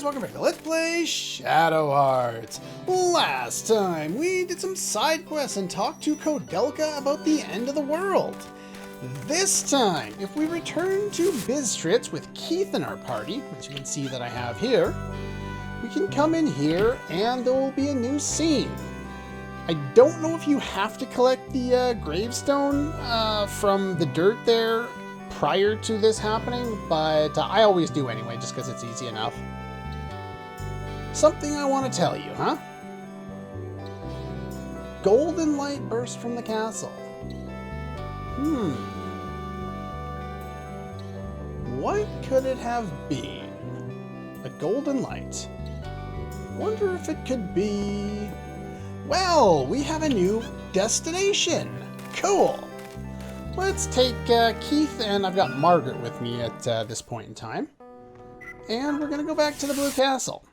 guys, welcome back to Let's Play Shadow Hearts. Last time we did some side quests and talked to Kodelka about the end of the world. This time, if we return to Bistritz with Keith in our party, which you can see that I have here, we can come in here and there will be a new scene. I don't know if you have to collect the gravestone from the dirt there prior to this happening, but I always do anyway, just because it's easy enough. Something I want to tell you, huh? Golden light burst from the castle. What could it have been? A golden light. Wonder if it could be... Well, we have a new destination. Cool. Let's take Keith, and I've got Margaret with me at this point in time. And we're going to go back to the Blue Castle.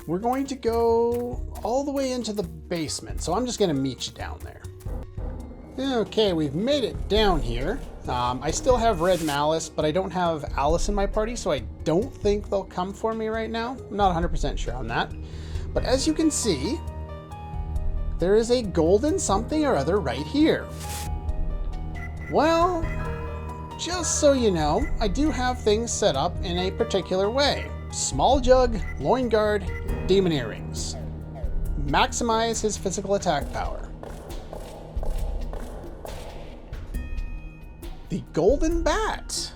We're going to go all the way into the basement, so I'm just going to meet you down there. Okay, we've made it down here. I still have Red and Alice, but I don't have Alice in my party, so I don't think they'll come for me right now. I'm not 100% sure on that. But as you can see, there is a golden something or other right here. Well, just so you know, I do have things set up in a particular way. Small jug, loin guard, demon earrings. Maximize his physical attack power. The golden bat.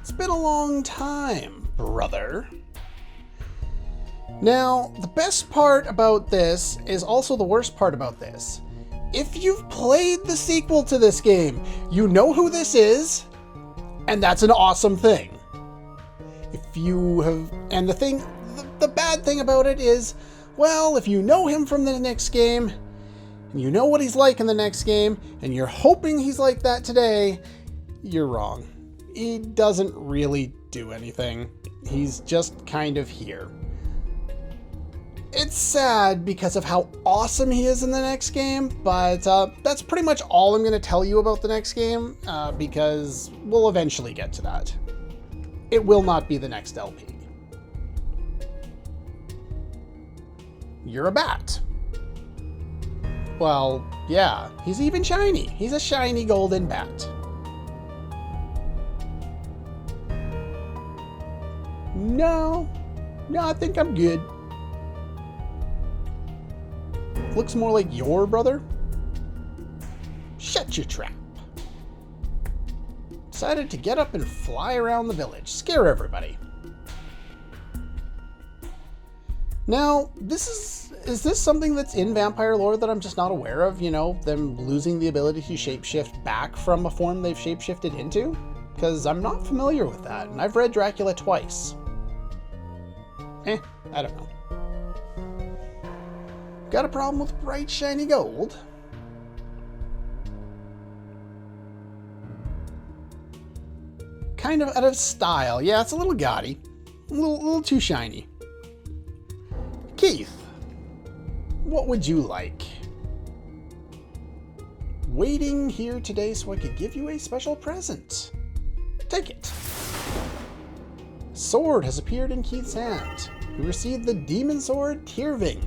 It's been a long time, brother. Now, the best part about this is also the worst part about this. If you've played the sequel to this game, you know who this is, and that's an awesome thing. If you have, and the bad thing about it is, well, if you know him from the next game, and you know what he's like in the next game, and you're hoping he's like that today, you're wrong. He doesn't really do anything. He's just kind of here. It's sad because of how awesome he is in the next game, but that's pretty much all I'm going to tell you about the next game, because we'll eventually get to that. It will not be the next LP. You're a bat. Well, yeah, he's even shiny. He's a shiny golden bat. No, I think I'm good. Looks more like your brother. Shut your trap. Decided to get up and fly around the village. Scare everybody. Now, is this something that's in vampire lore that I'm just not aware of? You know, them losing the ability to shapeshift back from a form they've shapeshifted into? Because I'm not familiar with that, and I've read Dracula twice. I don't know. Got a problem with bright, shiny gold? Kind of out of style. Yeah, it's a little gaudy. A little too shiny. Keith, what would you like? Waiting here today so I could give you a special present. Take it. Sword has appeared in Keith's hand. You received the demon sword Tirving.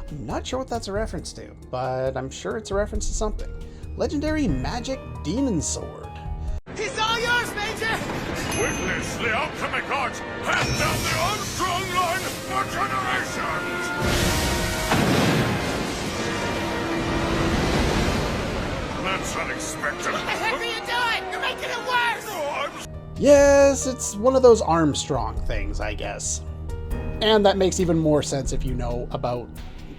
I'm not sure what that's a reference to, but I'm sure it's a reference to something. Legendary magic demon sword. He's all yours, Major! Witness the alchemic art passed down the Armstrong line for generations! That's unexpected. What the heck are you doing? You're making it worse! Oh, Yes, it's one of those Armstrong things, I guess. And that makes even more sense if you know about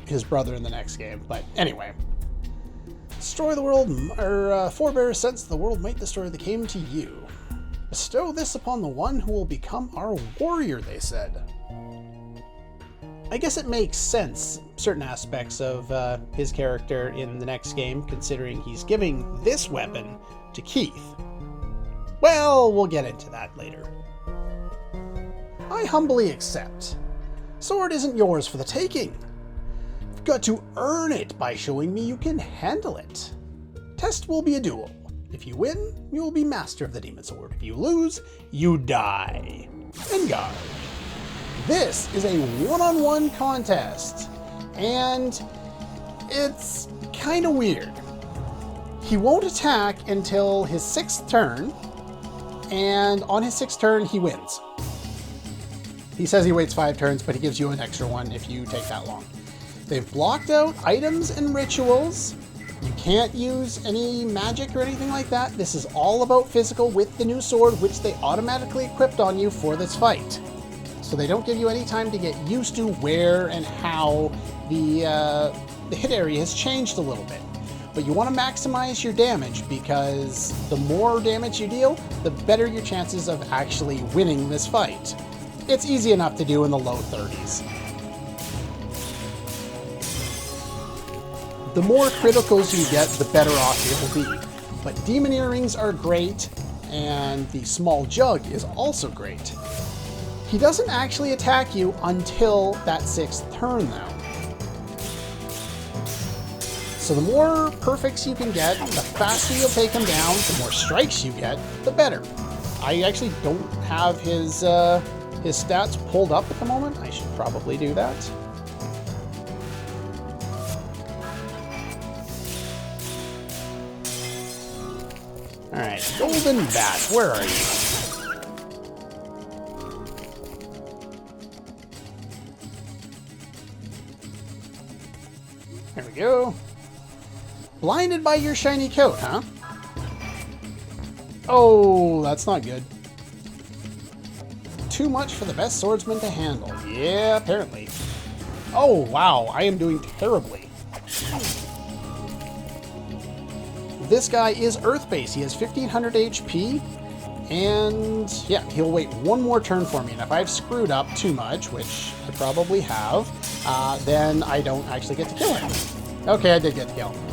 his brother in the next game. But anyway. Destroy the world, or forebears sense the world might destroy that came to you. Bestow this upon the one who will become our warrior, they said. I guess it makes sense, certain aspects of his character in the next game, considering he's giving this weapon to Keith. Well, we'll get into that later. I humbly accept. Sword isn't yours for the taking. You've got to earn it by showing me you can handle it. Test will be a duel. If you win, you will be master of the demon sword. If you lose, you die. Vanguard. This is a one-on-one contest, and it's kind of weird. He won't attack until his 6th turn, and on his 6th turn, he wins. He says he waits 5 turns, but he gives you an extra one if you take that long. They've blocked out items and rituals. You can't use any magic or anything like that. This is all about physical with the new sword, which they automatically equipped on you for this fight. So they don't give you any time to get used to where and how the hit area has changed a little bit. But you want to maximize your damage, because the more damage you deal, the better your chances of actually winning this fight. It's easy enough to do in the low 30s. The more criticals you get, the better off you'll be. But demon earrings are great, and the small jug is also great. He doesn't actually attack you until that 6th turn, though. So the more perfects you can get, the faster you'll take him down, the more strikes you get, the better. I actually don't have his stats pulled up at the moment. I should probably do that. Alright, Golden Bat, where are you? There we go. Blinded by your shiny coat, huh? Oh, that's not good. Too much for the best swordsman to handle. Yeah, apparently. Oh, wow, I am doing terribly. This guy is Earth-based. He has 1500 HP, and yeah, he'll wait one more turn for me. And if I've screwed up too much, which I probably have, then I don't actually get to kill him. Okay, I did get to kill him.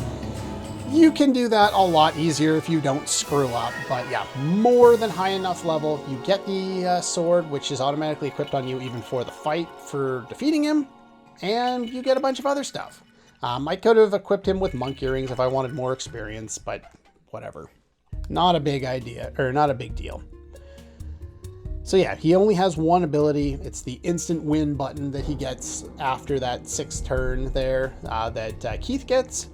You can do that a lot easier if you don't screw up, but yeah, more than high enough level. You get the sword, which is automatically equipped on you even for the fight for defeating him, and you get a bunch of other stuff. I could have equipped him with monk earrings if I wanted more experience, but whatever. Not a big idea, or not a big deal. So yeah, he only has one ability. It's the instant win button that he gets after that 6th turn there that Keith gets.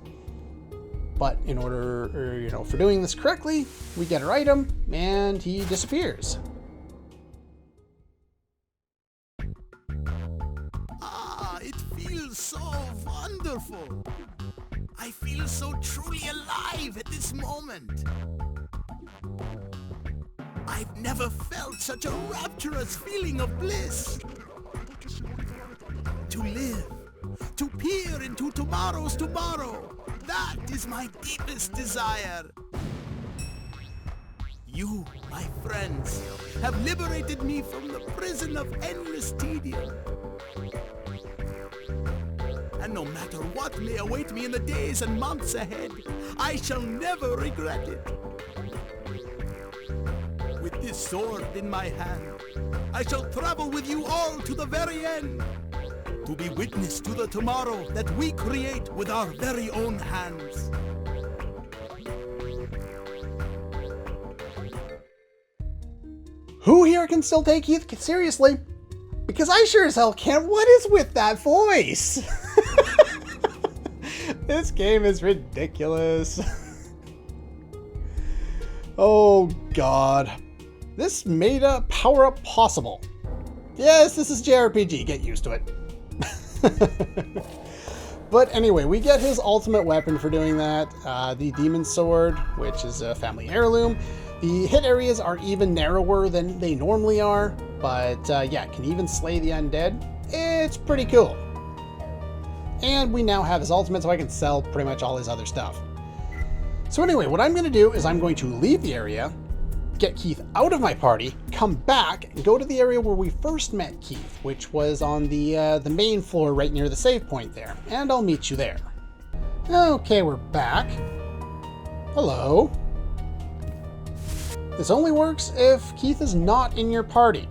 But in order, for doing this correctly, we get our item and he disappears. It feels so wonderful. I feel so truly alive at this moment. I've never felt such a rapturous feeling of bliss. To live, to peer into tomorrow's tomorrow, that is my deepest desire. You, my friends, have liberated me from the prison of endless tedium. And no matter what may await me in the days and months ahead, I shall never regret it. With this sword in my hand, I shall travel with you all to the very end, to be witness to the tomorrow that we create with our very own hands. Who here can still take Keith seriously? Because I sure as hell can't. What is with that voice? This game is ridiculous. Oh God. This made a power-up possible. Yes, this is JRPG, get used to it. But anyway, we get his ultimate weapon for doing that, the Demon Sword, which is a family heirloom. The hit areas are even narrower than they normally are, but yeah, can even slay the undead. It's pretty cool. And we now have his ultimate, so I can sell pretty much all his other stuff. So anyway, what I'm going to do is I'm going to leave the area, get Keith out of my party, come back, and go to the area where we first met Keith, which was on the main floor right near the save point there, and I'll meet you there. Okay, we're back. Hello. This only works if Keith is not in your party.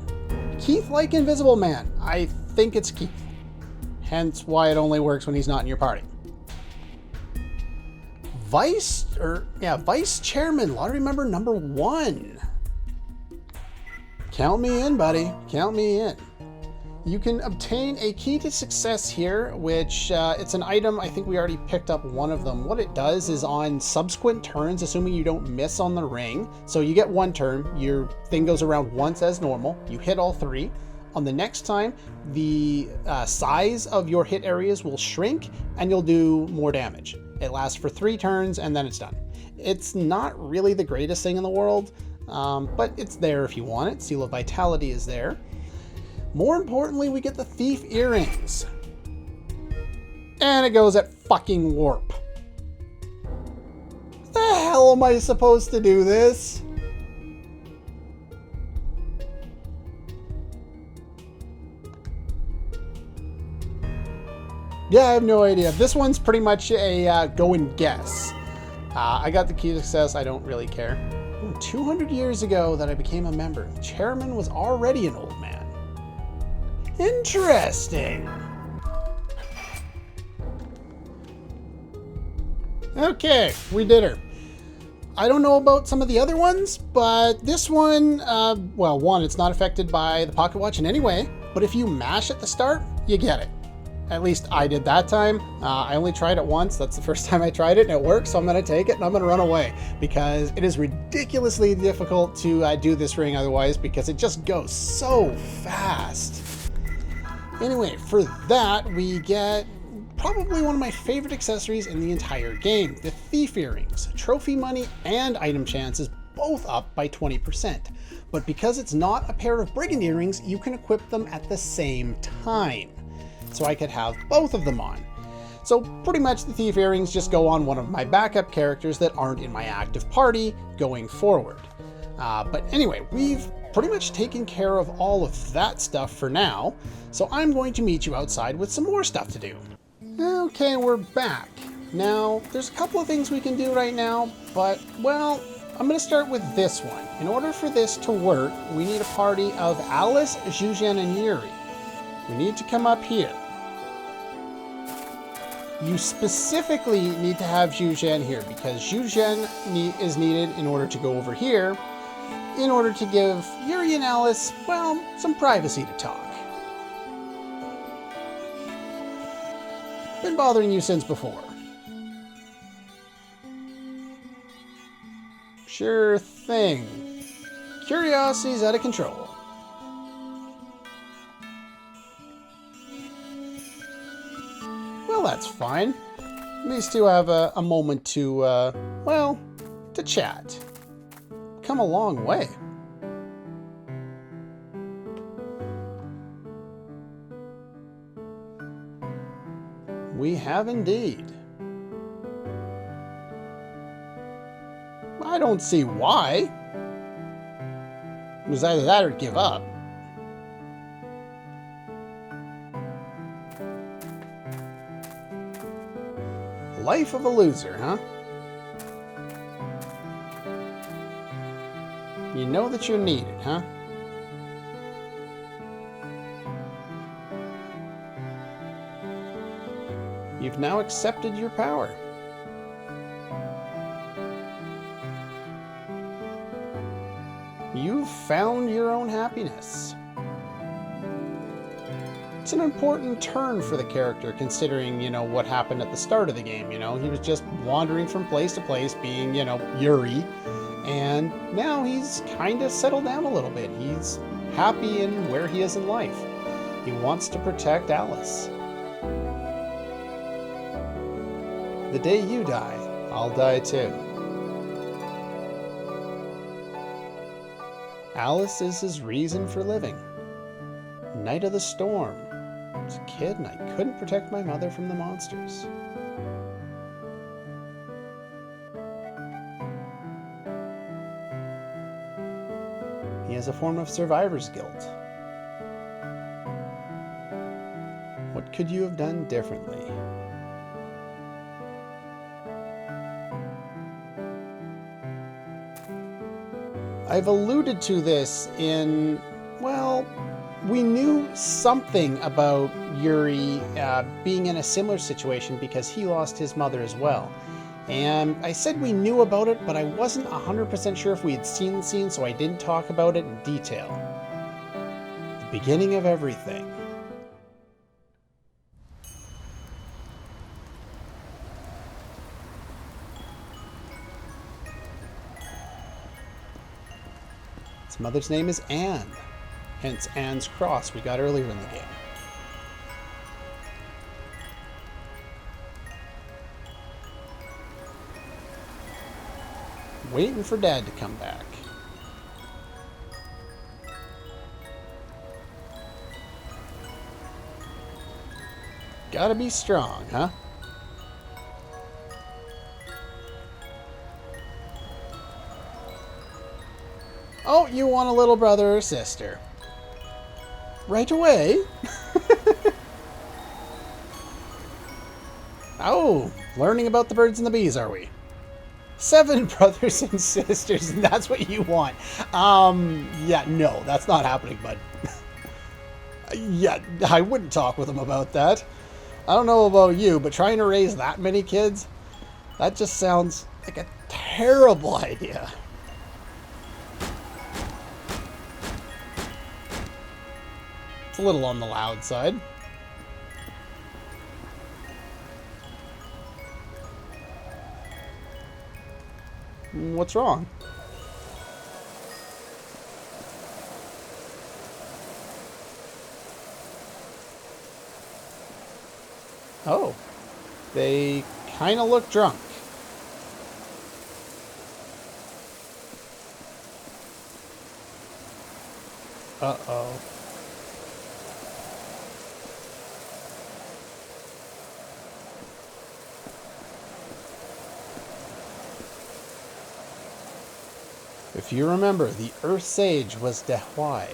Keith like Invisible Man. I think it's Keith. Hence why it only works when he's not in your party. Vice Chairman, lottery member number 1. Count me in, buddy. Count me in. You can obtain a key to success here, which it's an item. I think we already picked up one of them. What it does is on subsequent turns, assuming you don't miss on the ring. So you get one turn, your thing goes around once as normal. You hit all 3. On the next time, the size of your hit areas will shrink and you'll do more damage. It lasts for 3 turns and then it's done. It's not really the greatest thing in the world, but it's there if you want it. Seal of Vitality is there. More importantly, we get the Thief Earrings. And it goes at fucking warp. The hell am I supposed to do this? Yeah, I have no idea. This one's pretty much a go and guess. I got the key to success. I don't really care. 200 years ago that I became a member, the chairman was already an old man. Interesting. Okay, we did her. I don't know about some of the other ones, but this one, well, one, it's not affected by the pocket watch in any way, but if you mash at the start, you get it. At least I did that time. I only tried it once. That's the first time I tried it and it worked, so I'm going to take it and I'm going to run away because it is ridiculously difficult to do this ring otherwise because it just goes so fast. Anyway, for that, we get probably one of my favorite accessories in the entire game, the Thief Earrings. Trophy money and item chances both up by 20%. But because it's not a pair of Brigand Earrings, you can equip them at the same time. So I could have both of them on. So pretty much the Thief Earrings just go on one of my backup characters that aren't in my active party going forward. But anyway, we've pretty much taken care of all of that stuff for now, so I'm going to meet you outside with some more stuff to do. Okay, we're back. Now, there's a couple of things we can do right now, but, well, I'm going to start with this one. In order for this to work, we need a party of Alice, Zhuzhen, and Yuri. We need to come up here. You specifically need to have Zhuzhen here, because Zhuzhen is needed in order to go over here, in order to give Yuri and Alice, well, some privacy to talk. Been bothering you since before. Sure thing. Curiosity's out of control. Well, that's fine. These two have a moment to, well, to chat. Come a long way. We have indeed. I don't see why. It was either that or give up. Life of a loser, huh? You know that you're needed, huh? You've now accepted your power. You've found your own happiness. It's an important turn for the character, considering, what happened at the start of the game, He was just wandering from place to place, being, Yuri. And now he's kind of settled down a little bit. He's happy in where he is in life. He wants to protect Alice. The day you die, I'll die too. Alice is his reason for living. Night of the storm. I was a kid and I couldn't protect my mother from the monsters. He has a form of survivor's guilt. What could you have done differently? I've alluded to this in, well, we knew something about Yuri being in a similar situation because he lost his mother as well. And I said we knew about it, but I wasn't 100% sure if we had seen the scene, so I didn't talk about it in detail. beginning of everything. His mother's name is Anne, hence Anne's cross we got earlier in the game. Waiting for Dad to come back. Gotta be strong, huh? Oh, you want a little brother or sister? Right away? Oh, learning about the birds and the bees, are we? 7 brothers and sisters, and that's what you want. Yeah, no, that's not happening, bud. Yeah, I wouldn't talk with them about that. I don't know about you, but trying to raise that many kids, that just sounds like a terrible idea. It's a little on the loud side. What's wrong? Oh, they kind of look drunk. Uh-oh. If you remember, the Earth Sage was Dehuai.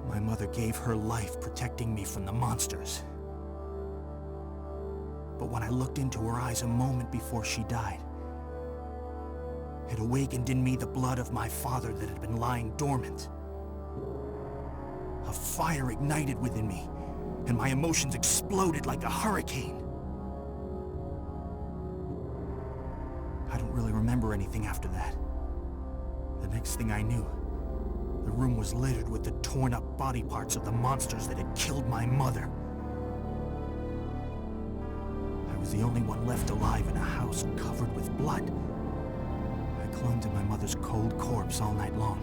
My mother gave her life protecting me from the monsters. But when I looked into her eyes a moment before she died, it awakened in me the blood of my father that had been lying dormant. A fire ignited within me, and my emotions exploded like a hurricane. I don't really remember anything after that. The next thing I knew, the room was littered with the torn-up body parts of the monsters that had killed my mother. I was the only one left alive in a house covered with blood. I clung to my mother's cold corpse all night long,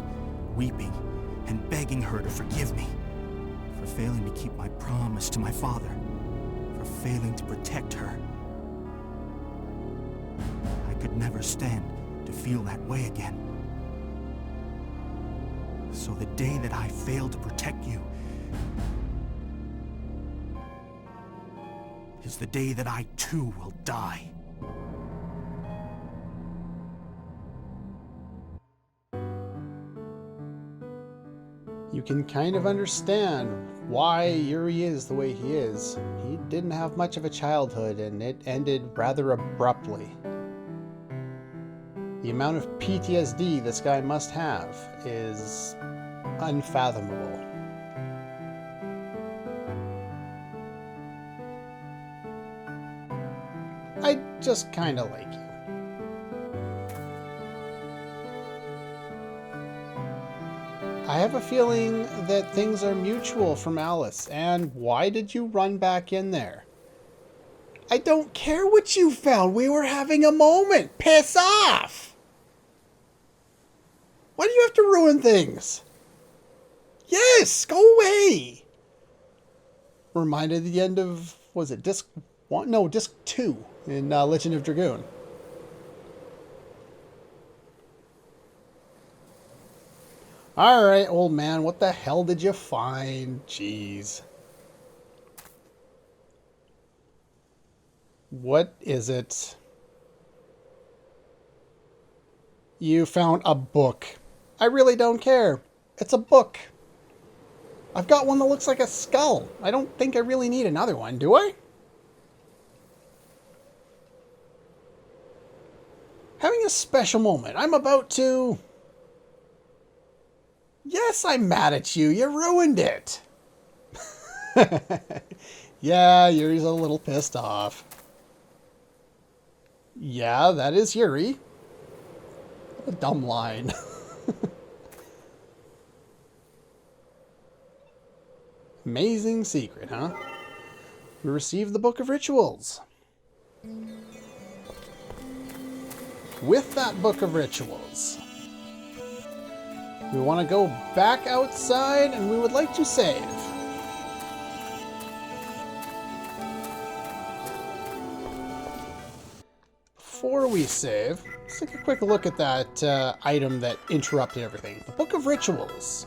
weeping and begging her to forgive me for failing to keep my promise to my father, for failing to protect her. I could never stand to feel that way again. So the day that I failed to protect you is the day that I too will die. You can kind of understand why Yuri is the way he is. He didn't have much of a childhood, and it ended rather abruptly. The amount of PTSD this guy must have is unfathomable. I just kind of like you. I have a feeling that things are mutual from Alice, and why did you run back in there? I don't care what you found. We were having a moment. Piss off! Why do you have to ruin things? Yes, go away! Reminded the end of, was it disc 1? No, disc 2 in Legend of Dragoon. Alright, old man, what the hell did you find? Jeez. What is it? You found a book. I really don't care. It's a book. I've got one that looks like a skull. I don't think I really need another one, do I? Having a special moment. I'm about to... Yes, I'm mad at you. You ruined it. Yeah, Yuri's a little pissed off. Yeah, that is Yuri. A dumb line. Amazing secret, huh? We received the Book of Rituals. With that Book of Rituals, we want to go back outside and we would like to save. Before we save, let's take a quick look at that item that interrupted everything. The Book of Rituals.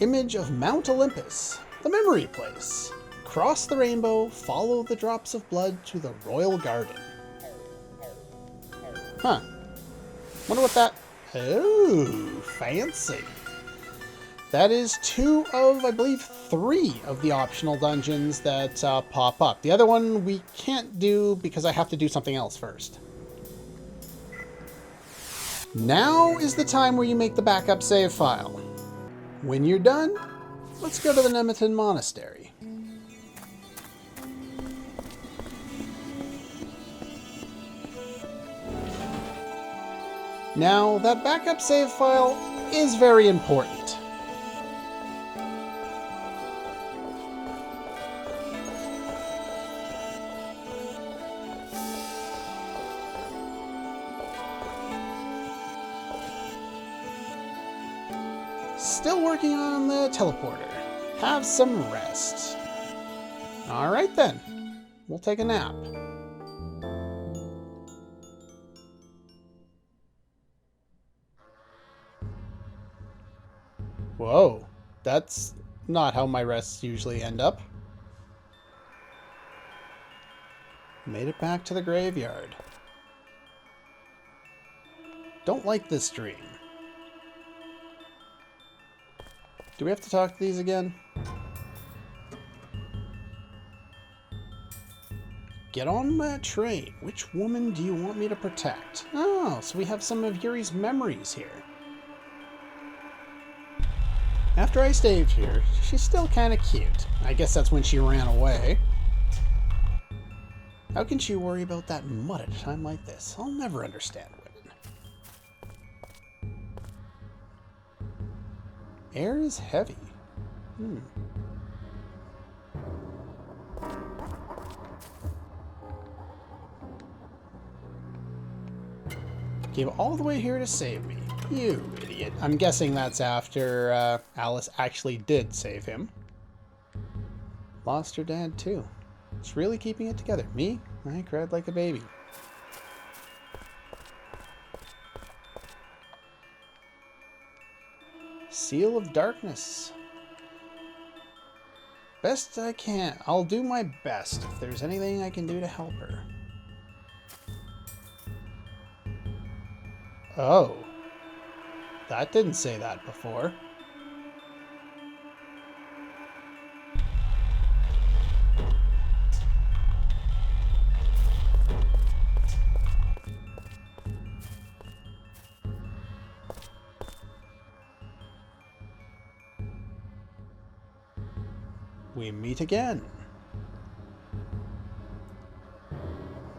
Image of Mount Olympus. The Memory Place. Cross the rainbow, follow the drops of blood to the royal garden. Huh. Wonder what that... Oh, fancy. That is 2 of, I believe, 3 of the optional dungeons that pop up. The other one we can't do because I have to do something else first. Now is the time where you make the backup save file. When you're done, let's go to the Nemeton Monastery. Now, that backup save file is very important. Still working on the teleporter. Have some rest. Alright then, we'll take a nap. Whoa, that's not how my rests usually end up. Made it back to the graveyard. Don't like this dream. Do we have to talk to these again? Get on that train. Which woman do you want me to protect? Oh, so we have some of Yuri's memories here. After I saved her, she's still kind of cute. I guess that's when she ran away. How can she worry about that mud at a time like this? I'll never understand women. Air is heavy. Came all the way here to save me. You idiot. I'm guessing that's after Alice actually did save him. Lost her dad too. It's really keeping it together. Me? I cried like a baby. Seal of Darkness. Best I can. I'll do my best if there's anything I can do to help her. Oh. That didn't say that before. We meet again.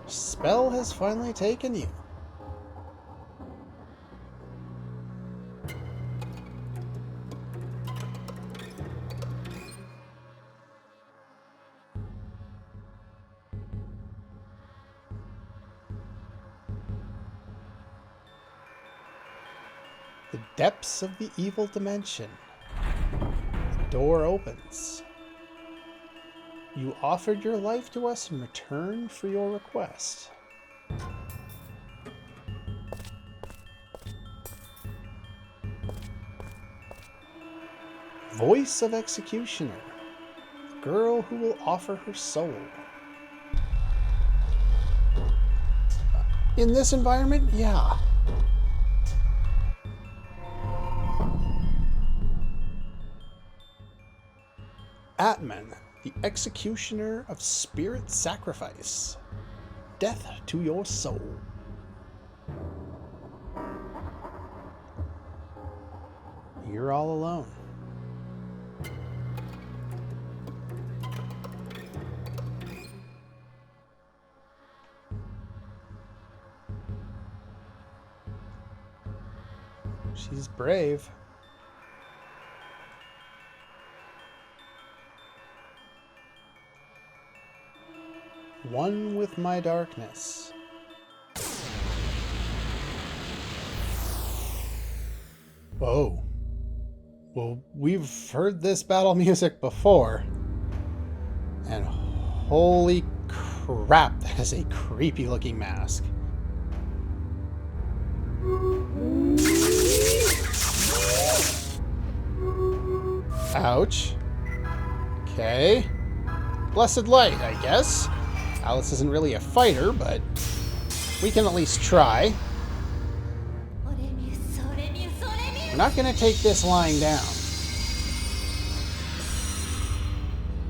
Spell has finally taken you. The depths of the evil dimension. The door opens. You offered your life to us in return for your request. Voice of Executioner. The girl who will offer her soul. In this environment? Yeah. Atman, the executioner of spirit sacrifice. Death to your soul. You're all alone. She's brave. One with my darkness. Whoa. Well, we've heard this battle music before. And holy crap, that is a creepy looking mask. Ouch. Okay. Blessed light, I guess. Alice isn't really a fighter, but we can at least try. We're not going to take this lying down.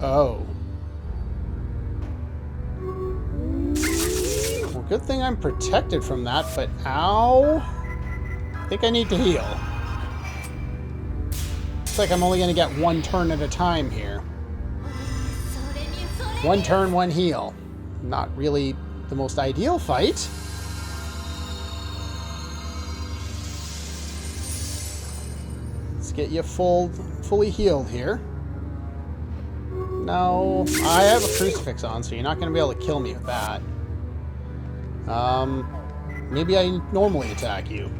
Oh. Well, good thing I'm protected from that, but ow. I think I need to heal. Looks like I'm only going to get one turn at a time here. One turn, one heal. Not really the most ideal fight. Let's get you fully healed here. No, I have a crucifix on, so you're not going to be able to kill me with that. Maybe I normally attack you.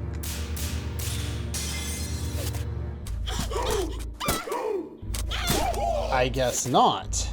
I guess not.